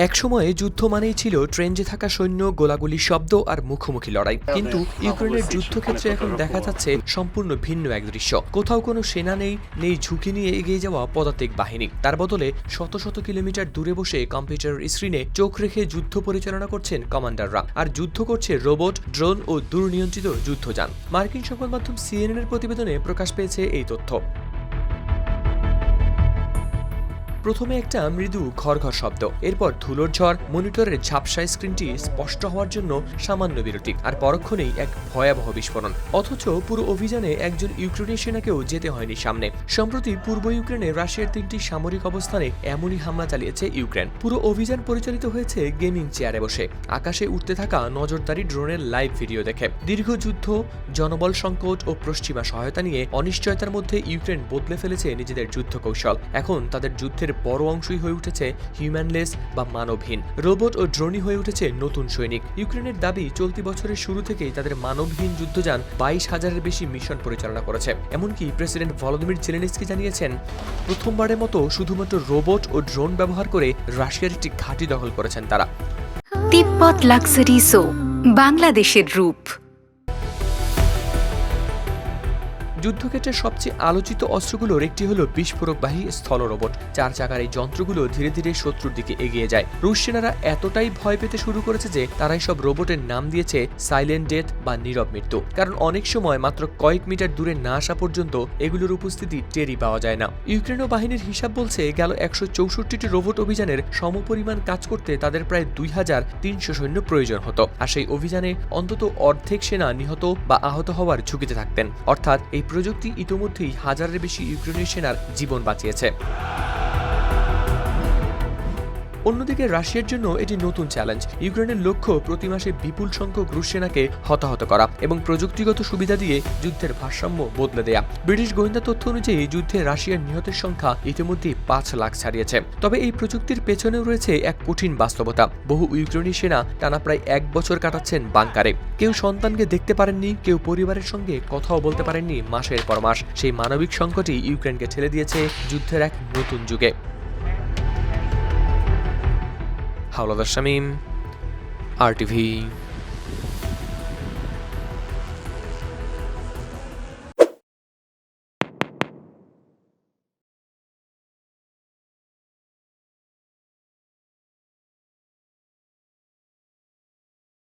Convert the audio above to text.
একসময়ে যুদ্ধ মানেই ছিল ট্রেঞ্চে থাকা সৈন্য, গোলাগুলির শব্দ আর মুখোমুখি লড়াই। কিন্তু ইউক্রেনের যুদ্ধক্ষেত্রে এখন দেখা যাচ্ছে সম্পূর্ণ ভিন্ন এক দৃশ্য। কোথাও কোনো সেনা নেই ঝুঁকি নিয়ে এগিয়ে যাওয়া পদাতিক বাহিনী। তার বদলে শত শত কিলোমিটার দূরে বসে কম্পিউটারের স্ক্রিনে চোখ রেখে যুদ্ধ পরিচালনা করছেন কমান্ডাররা। আর যুদ্ধ করছে রোবট, ড্রোন ও দূরনিয়ন্ত্রিত যুদ্ধযান। মার্কিন সংবাদ মাধ্যম CNN এর প্রতিবেদনে প্রকাশ পেয়েছে এই তথ্য। প্রথমে একটা মৃদু ঘর শব্দ, এরপর ধুলোর ঝড়, মনিটরের ঝাপসা স্ক্রিনটি স্পষ্ট হওয়ার জন্য সামান্য বিরতি, আর পরক্ষণেই এক ভয়াবহ বিস্ফোরণ। অথচ পুরো অভিযানে একজন ইউক্রেনীয় সেনাকেও যেতে হয়নি সামনে। সম্প্রতি পূর্ব ইউক্রেনে রাশিয়ার 3টি সামরিক অবস্থানে এমনই হামলা চালিয়েছে ইউক্রেন। পুরো অভিযান পরিচালিত হয়েছে গেমিং চেয়ারে বসে, আকাশে উঠতে থাকা নজরদারি ড্রোনের লাইভ ভিডিও দেখে। দীর্ঘ যুদ্ধ, জনবল সংকট ও পশ্চিমা সহায়তা নিয়ে অনিশ্চয়তার মধ্যে ইউক্রেন বদলে ফেলেছে নিজেদের যুদ্ধ কৌশল। এখন তাদের যুদ্ধের বড় অংশই হয়ে উঠেছে হিউম্যানলেস বা মানবহীন। রোবট ও ড্রোনই হয়ে উঠেছে নতুন সৈনিক। ইউক্রেনের দাবি, চলতি বছরের শুরু থেকেই তাদের মানবহীন যুদ্ধযান 22,000-এর বেশি মিশন পরিচালনা করেছে। এমনকি প্রেসিডেন্ট ভলোদিমির জেলেনস্কি জানিয়েছেন, প্রথমবারের মতো শুধুমাত্র রোবট ও ড্রোন ব্যবহার করে রাশিয়ার একটি ঘাঁটি দখল করেছেন তারা। তিব্বত লাক্সারি সো, বাংলাদেশের রূপ। যুদ্ধক্ষেত্রের সবচেয়ে আলোচিত অস্ত্রগুলোর একটি হলো বিস্ফোরকবাহী স্থল রোবট। 4 চাকার এই যন্ত্রগুলো ধীরে ধীরে শত্রুর দিকে এগিয়ে যায়। রুশ সেনারা এতটাই ভয় পেতে শুরু করেছে যে তারাই সব রোবটের নাম দিয়েছে সাইলেন্ট ডেথ বা নীরব মৃত্যু। কারণ অনেক সময় মাত্র কয়েক মিটার দূরে না আসা পর্যন্ত এগুলোর উপস্থিতি টেরই পাওয়া যায় না। ইউক্রেনীয় বাহিনীর হিসাব বলছে, গেল 164টি রোবট অভিযানের সমপরিমাণ কাজ করতে তাদের প্রায় 2,300 সৈন্য প্রয়োজন হতো। আর সেই অভিযানে অন্তত অর্ধেক সেনা নিহত বা আহত হওয়ার ঝুঁকিতে থাকতেন। অর্থাৎ এই প্রযুক্তি ইতোমধ্যেই হাজারের বেশি ইউক্রেনীয় সেনার জীবন বাঁচিয়েছে। অন্যদিকে রাশিয়ার জন্য এটি নতুন চ্যালেঞ্জ। ইউক্রেনের লক্ষ্য প্রতি মাসে বিপুল সংখ্যক রুশ সেনাকে হতাহত করা এবং প্রযুক্তিগত সুবিধা দিয়ে যুদ্ধের ভারসাম্য বদলে দেয়া। ব্রিটিশ গোয়েন্দা তথ্য অনুযায়ী যুদ্ধে রাশিয়ার নিহতের সংখ্যা ইতিমধ্যেই 5 লাখ ছাড়িয়েছে। তবে এই প্রযুক্তির পেছনেও রয়েছে এক কঠিন বাস্তবতা। বহু ইউক্রেনীয় সেনা টানা প্রায় 1 বছর কাটাচ্ছেন বাংকারে। কেউ সন্তানকে দেখতে পারেননি, কেউ পরিবারের সঙ্গে কথাও বলতে পারেননি মাসের পর মাস। সেই মানবিক সংকটই ইউক্রেনকে ঠেলে দিয়েছে যুদ্ধের এক নতুন যুগে। হাওলাদার শামীম, RTV।